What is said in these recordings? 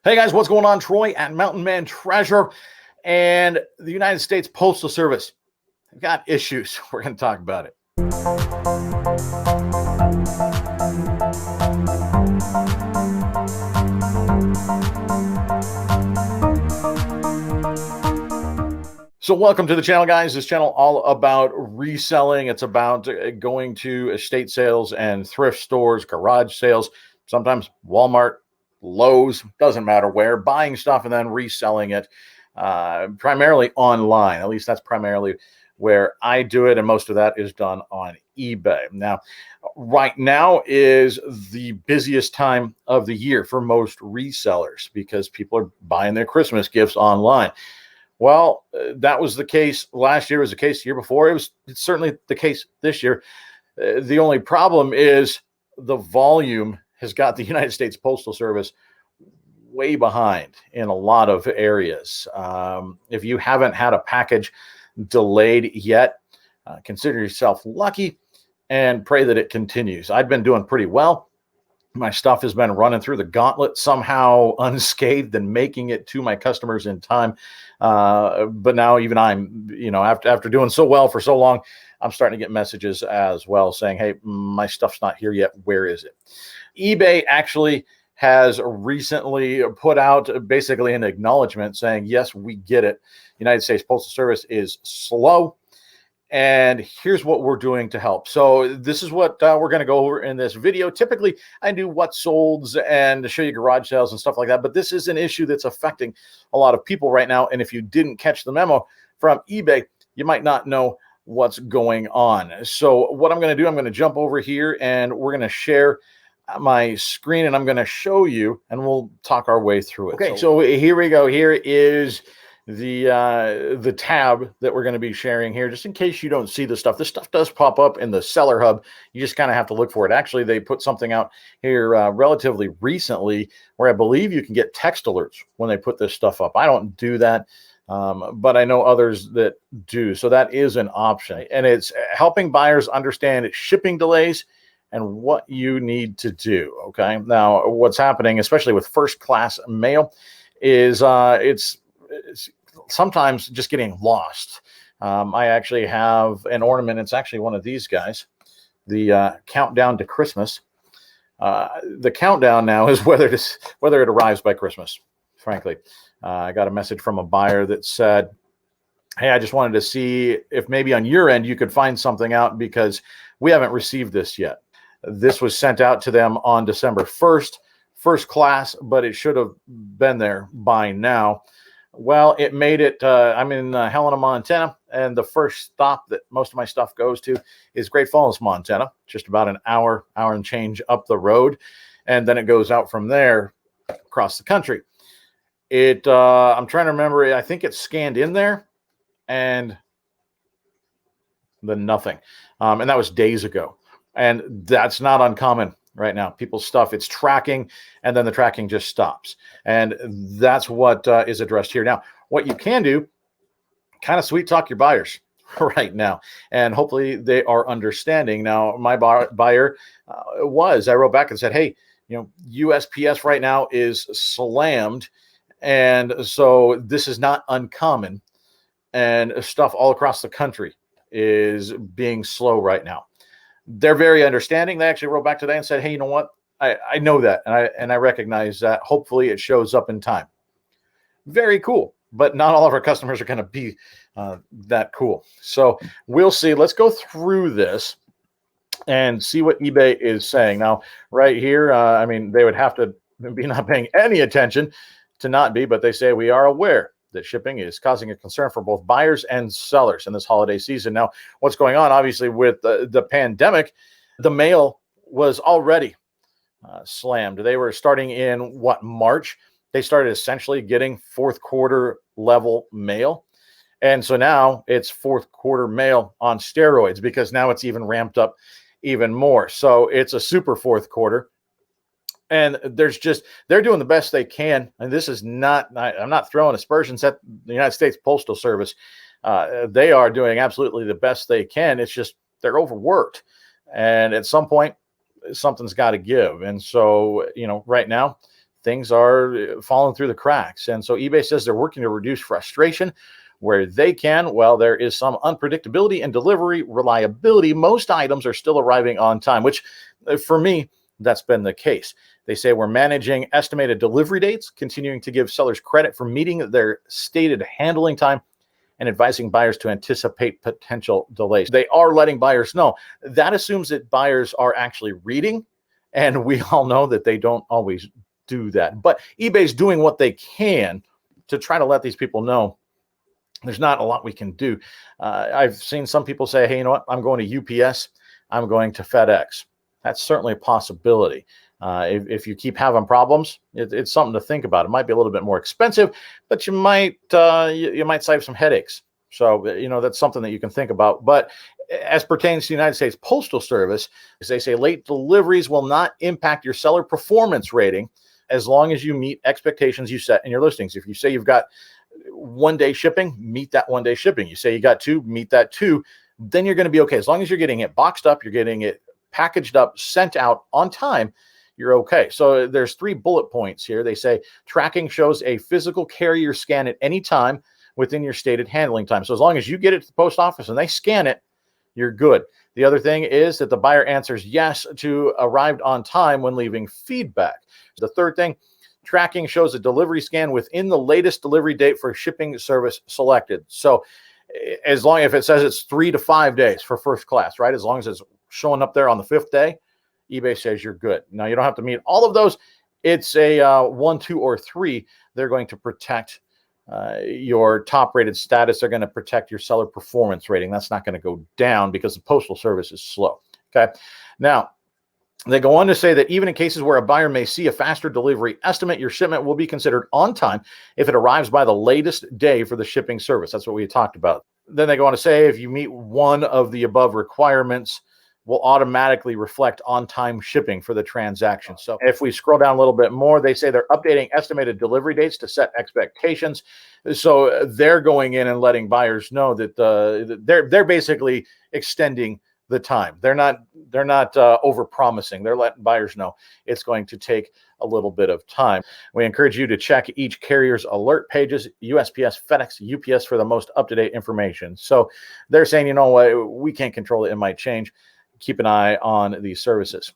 Hey guys, what's going on? Troy at Mountain Man Treasure and the United States Postal Service. They've got issues. We're going to talk about it. So welcome to the channel, guys. This channel all about reselling. It's about going to estate sales and thrift stores, garage sales, sometimes Walmart, Lowe's, doesn't matter where, buying stuff and then reselling it, primarily online. At least that's primarily where I do it, and most of that is done on eBay. Now, right now is the busiest time of the year for most resellers because people are buying their Christmas gifts online. Well, that was the case last year, was the case the year before. It's certainly the case this year. The only problem is the volume has got the United States Postal Service way behind in a lot of areas. If you haven't had a package delayed yet, consider yourself lucky and pray that it continues. I've been doing pretty well. My stuff has been running through the gauntlet somehow unscathed and making it to my customers in time. But now even I'm, after doing so well for so long, I'm starting to get messages as well saying, hey, my stuff's not here yet. Where is it? eBay actually has recently put out basically an acknowledgement saying, yes, we get it. United States Postal Service is slow. And here's what we're doing to help. So this is what we're going to go over in this video. Typically, I do what solds and show you garage sales and stuff like that. But this is an issue that's affecting a lot of people right now. And if you didn't catch the memo from eBay, you might not know what's going on. So what I'm going to do, I'm going to jump over here and we're going to share my screen and I'm going to show you and we'll talk our way through it. Okay, so here we go. Here is the tab that we're going to be sharing here, just in case you don't see the stuff. This stuff does pop up in the seller hub. You just kind of have to look for it. Actually, they put something out here relatively recently where I believe you can get text alerts when they put this stuff up. I don't do that, but I know others that do. So that is an option, and it's helping buyers understand shipping delays and what you need to do. Okay, now what's happening, especially with first class mail, is it's sometimes just getting lost. I actually have an ornament. It's actually one of these guys, the countdown to Christmas. The countdown now is whether it arrives by Christmas, frankly. I got a message from a buyer that said, hey, I just wanted to see if maybe on your end you could find something out because we haven't received this yet. This was sent out to them on December 1st, first class, but it should have been there by now. Well, it made it. I'm in Helena, Montana, and the first stop that most of my stuff goes to is Great Falls, Montana, just about an hour and change up the road. And then it goes out from there across the country. I'm trying to remember. I think it's scanned in there and then nothing. And that was days ago. And that's not uncommon right now. People's stuff, it's tracking, and then the tracking just stops. And that's what is addressed here. Now, what you can do, kind of sweet talk your buyers right now. And hopefully they are understanding. Now, my buyer I wrote back and said, hey, USPS right now is slammed. And so this is not uncommon. And stuff all across the country is being slow right now. They're very understanding. They actually wrote back today and said, hey, you know what? I know that. And I recognize that. Hopefully it shows up in time. Very cool. But not all of our customers are going to be that cool. So we'll see. Let's go through this and see what eBay is saying. Now, right here, they would have to be not paying any attention to not be, but they say we are aware that shipping is causing a concern for both buyers and sellers in this holiday season. Now, what's going on, obviously, with the pandemic, the mail was already slammed. They were starting in, March? They started essentially getting fourth quarter level mail. And so now it's fourth quarter mail on steroids because now it's even ramped up even more. So it's a super fourth quarter. And they're doing the best they can. And this is not, I'm not throwing aspersions at the United States Postal Service. They are doing absolutely the best they can. It's just they're overworked. And at some point, something's got to give. And so, right now, things are falling through the cracks. And so eBay says they're working to reduce frustration where they can. Well, there is some unpredictability in delivery reliability. Most items are still arriving on time, which for me, that's been the case. They say we're managing estimated delivery dates, continuing to give sellers credit for meeting their stated handling time, and advising buyers to anticipate potential delays. They are letting buyers know. That assumes that buyers are actually reading, and we all know that they don't always do that. But eBay's doing what they can to try to let these people know there's not a lot we can do. I've seen some people say, hey, you know what? I'm going to UPS. I'm going to FedEx. That's certainly a possibility. If you keep having problems, it's something to think about. It might be a little bit more expensive, but you might save some headaches. So, that's something that you can think about. But as pertains to the United States Postal Service, as they say, late deliveries will not impact your seller performance rating as long as you meet expectations you set in your listings. If you say you've got 1 day shipping, meet that 1 day shipping. You say you got 2, meet that 2, then you're going to be okay. As long as you're getting it boxed up, you're getting it packaged up, sent out on time, you're okay. So there's 3 bullet points here. They say tracking shows a physical carrier scan at any time within your stated handling time. So as long as you get it to the post office and they scan it, you're good. The other thing is that the buyer answers yes to arrived on time when leaving feedback. The third thing, tracking shows a delivery scan within the latest delivery date for shipping service selected. So as long if it says it's 3 to 5 days for first class, right? As long as it's showing up there on the 5th day, eBay says you're good. Now, you don't have to meet all of those. It's a 1, 2, or 3. They're going to protect your top rated status. They're going to protect your seller performance rating. That's not going to go down because the Postal Service is slow. Okay. Now, they go on to say that even in cases where a buyer may see a faster delivery estimate, your shipment will be considered on time if it arrives by the latest day for the shipping service. That's what we talked about. Then they go on to say if you meet one of the above requirements, will automatically reflect on-time shipping for the transaction. So if we scroll down a little bit more, they say they're updating estimated delivery dates to set expectations. So they're going in and letting buyers know that they're basically extending the time. They're not over-promising. They're letting buyers know it's going to take a little bit of time. We encourage you to check each carrier's alert pages, USPS, FedEx, UPS, for the most up-to-date information. So they're saying, you know what, we can't control it. It might change. Keep an eye on these services.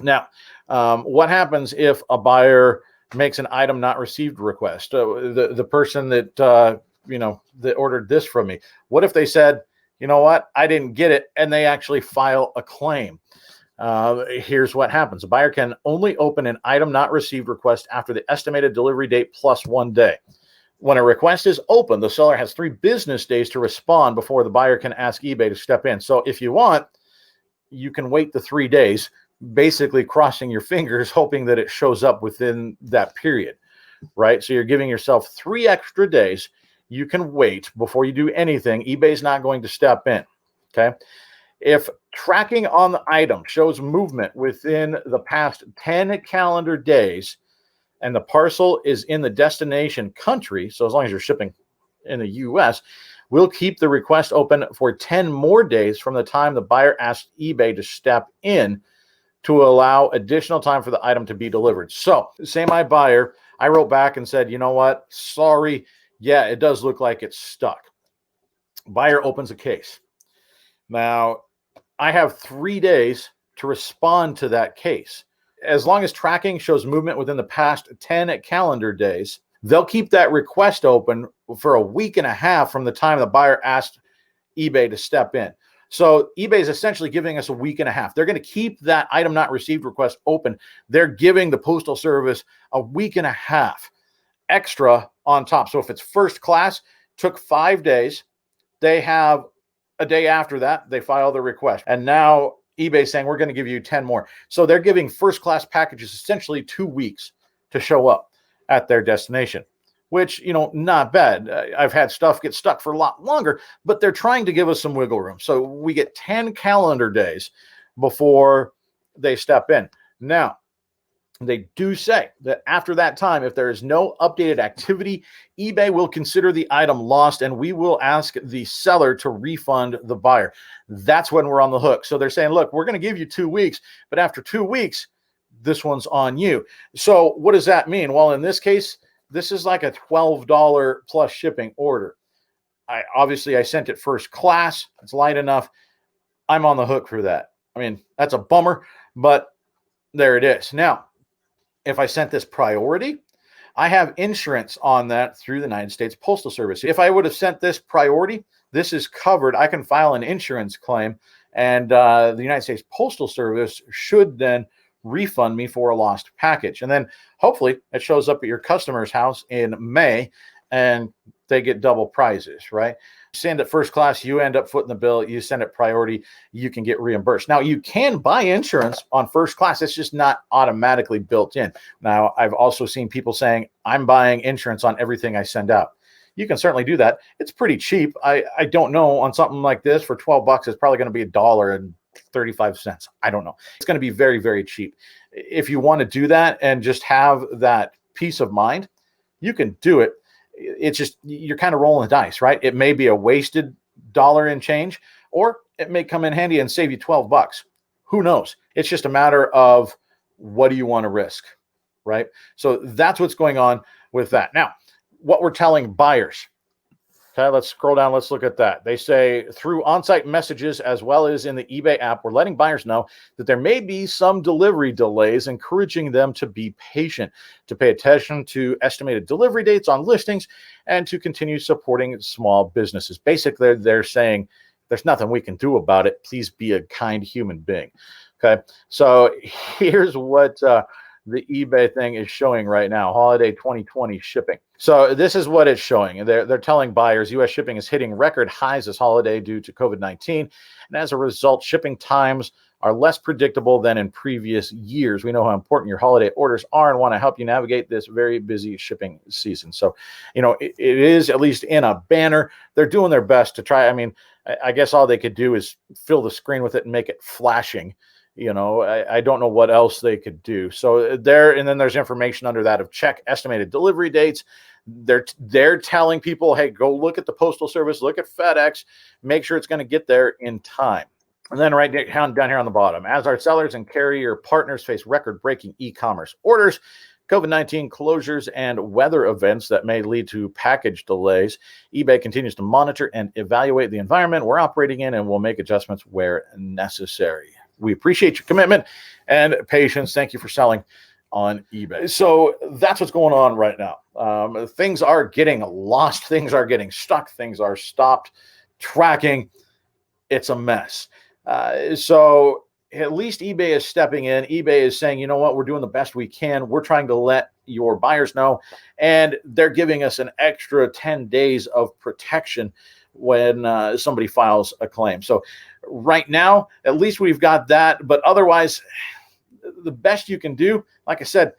Now, what happens if a buyer makes an item not received request? The person that that ordered this from me. What if they said, you know what, I didn't get it, and they actually file a claim? Here's what happens: a buyer can only open an item not received request after the estimated delivery date plus 1 day. When a request is open, the seller has 3 business days to respond before the buyer can ask eBay to step in. So if you want, you can wait the 3 days, basically crossing your fingers, hoping that it shows up within that period, right? So you're giving yourself 3 extra days. You can wait before you do anything. eBay's not going to step in, okay? If tracking on the item shows movement within the past 10 calendar days and the parcel is in the destination country, so as long as you're shipping in the U.S., we'll keep the request open for 10 more days from the time the buyer asked eBay to step in to allow additional time for the item to be delivered. So, say my buyer, I wrote back and said, you know what, sorry, yeah, it does look like it's stuck. Buyer opens a case. Now, I have 3 days to respond to that case. As long as tracking shows movement within the past 10 calendar days, they'll keep that request open for a week and a half from the time the buyer asked eBay to step in. So eBay is essentially giving us a week and a half. They're going to keep that item not received request open. They're giving the Postal Service a week and a half extra on top. So if it's first class, took 5 days, they have a day after that, they file the request. And now eBay saying, we're going to give you 10 more. So they're giving first class packages essentially 2 weeks to show up at their destination, which, not bad. I've had stuff get stuck for a lot longer, but they're trying to give us some wiggle room. So we get 10 calendar days before they step in. Now, they do say that after that time, if there is no updated activity, eBay will consider the item lost and we will ask the seller to refund the buyer. That's when we're on the hook. So they're saying, look, we're going to give you 2 weeks, but after 2 weeks, this one's on you. So what does that mean? Well, in this case, this is like a $12 plus shipping order. I sent it first class. It's light enough. I'm on the hook for that. I mean, that's a bummer, but there it is. Now, if I sent this priority, I have insurance on that through the United States Postal Service. If I would have sent this priority, this is covered. I can file an insurance claim, and the United States Postal Service should then refund me for a lost package. And then hopefully it shows up at your customer's house in May and they get double prizes, right? Send it first class, you end up footing the bill. You send it priority, you can get reimbursed. Now, you can buy insurance on first class. It's just not automatically built in. Now, I've also seen people saying, I'm buying insurance on everything I send out. You can certainly do that. It's pretty cheap. I don't know, on something like this for $12, it's probably going to be $1.35. I don't know. It's going to be very, very cheap. If you want to do that and just have that peace of mind, you can do it. It's just, you're kind of rolling the dice, right? It may be a wasted dollar and change, or it may come in handy and save you $12. Who knows? It's just a matter of what do you want to risk, right? So that's what's going on with that. Now, what we're telling buyers. Okay, let's scroll down. Let's look at that. They say through on-site messages as well as in the eBay app, we're letting buyers know that there may be some delivery delays, encouraging them to be patient, to pay attention to estimated delivery dates on listings, and to continue supporting small businesses. Basically, they're saying there's nothing we can do about it. Please be a kind human being. Okay, so here's what the eBay thing is showing right now, holiday 2020 shipping. So this is what it's showing. They're telling buyers US shipping is hitting record highs this holiday due to COVID-19. And as a result, shipping times are less predictable than in previous years. We know how important your holiday orders are and want to help you navigate this very busy shipping season. So, it is, at least in a banner, they're doing their best to try. I mean, I guess all they could do is fill the screen with it and make it flashing. I don't know what else they could do. So there, and then there's information under that of check estimated delivery dates. They're telling people, hey, go look at the Postal Service, look at FedEx, make sure it's going to get there in time. And then right down here on the bottom, as our sellers and carrier partners face record-breaking e-commerce orders, COVID-19 closures, and weather events that may lead to package delays, eBay continues to monitor and evaluate the environment we're operating in and will make adjustments where necessary. We appreciate your commitment and patience. Thank you for selling on eBay. So that's what's going on right now. Things are getting lost. Things are getting stuck. Things are stopped tracking. It's a mess. So at least eBay is stepping in. eBay is saying, you know what, we're doing the best we can. We're trying to let your buyers know. And they're giving us an extra 10 days of protection when somebody files a claim. So right now, at least we've got that. But otherwise, the best you can do, like I said,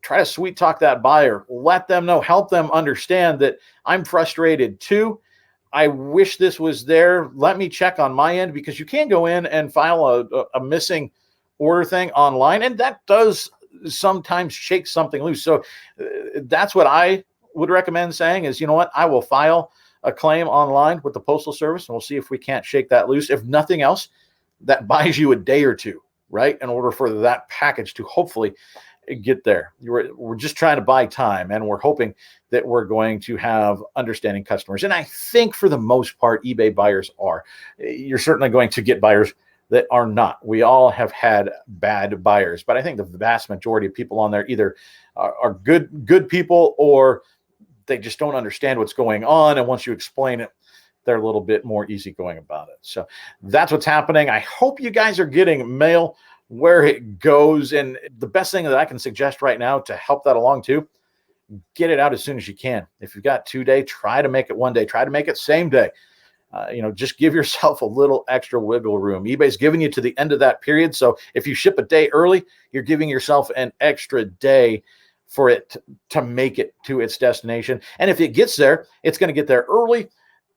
try to sweet talk that buyer. Let them know, help them understand that I'm frustrated too. I wish this was there. Let me check on my end, because you can go in and file a missing order thing online, and that does sometimes shake something loose. So that's what I would recommend saying is, you know what, I will file a claim online with the Postal Service, and we'll see if we can't shake that loose. If nothing else, that buys you a day or two, right, in order for that package to hopefully get there. We're just trying to buy time, and we're hoping that we're going to have understanding customers. And I think for the most part, eBay buyers are. You're certainly going to get buyers that are not. We all have had bad buyers, but I think the vast majority of people on there either are good people, or they just don't understand what's going on. And once you explain it, they're a little bit more easygoing about it. So that's what's happening. I hope you guys are getting mail where it goes. And the best thing that I can suggest right now to help that along too, get it out as soon as you can. If you've got 2 days, try to make it 1 day, try to make it same day. Just give yourself a little extra wiggle room. eBay's giving you to the end of that period. So if you ship a day early, you're giving yourself an extra day for it to make it to its destination. And if it gets there, it's going to get there early.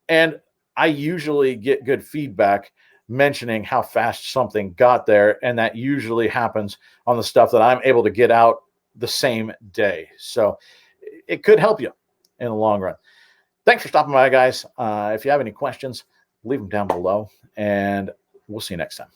And I usually get good feedback mentioning how fast something got there. And that usually happens on the stuff that I'm able to get out the same day. So it could help you in the long run. Thanks for stopping by, guys. If you have any questions, leave them down below, and we'll see you next time.